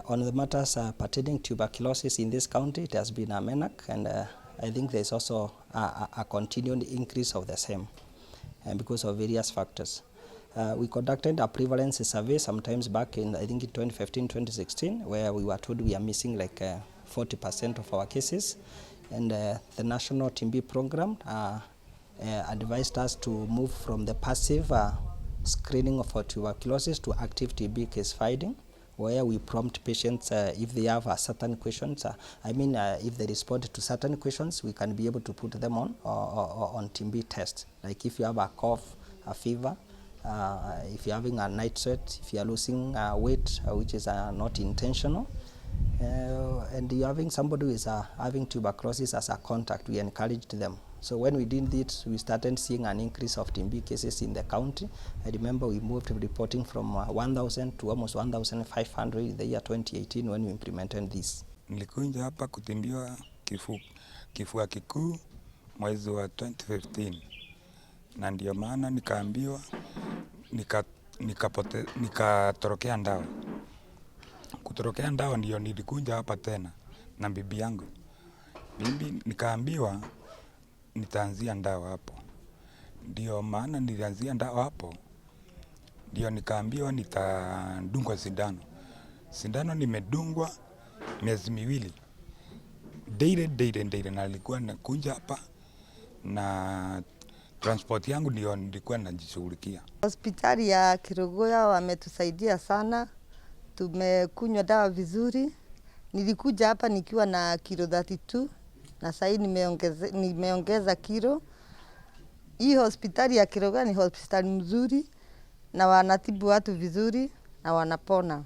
On the matters pertaining tuberculosis in this county, it has been a menace, and I think there's also a continued increase of the same because of various factors. We conducted a prevalence survey sometimes back in, I think in 2015, 2016, where we were told we are missing like 40% of our cases, and the National TB program advised us to move from the passive screening for tuberculosis to active TB case finding, where we prompt patients if they have certain questions. If they respond to certain questions, we can be able to put them on TB test. Like if you have a cough, a fever, if you're having a night sweat, if you're losing weight, which is not intentional, and you're having somebody who is having tuberculosis as a contact, we encouraged them. So when we did it, we started seeing an increase of TB cases in the county. I remember we moved reporting from 1,000 to almost 1,500 in the year 2018 when we implemented this. Nilikuja hapa kutimbiwa kifua kikuu mwezi wa 2015. Na ndio maana nikaambiwa nikatorokea ndawa. Kutorokea ndawa ndio nilikuja hapa tena na bibi yangu. Bibi nikaambiwa nitaanzia ndawa hapo. Ndio maana nilianzia ndawa hapo. Ndio nikaambiwa nitadungwa sindano. Sindano nimedungwa miezi miwili. Daily na nilikuwa nakuja hapa na transport yangu ndio nilikuwa najishughulikia. Hospitali ya Kirinyaga wametusaidia sana. Tumekunywa dawa vizuri. Nilikuja hapa nikiwa na kilo 32 na sasa nimeongeza kilo. Hii hospitali ya Kirinyaga ni hospitali mzuri na wanatibu watu vizuri na wanapona.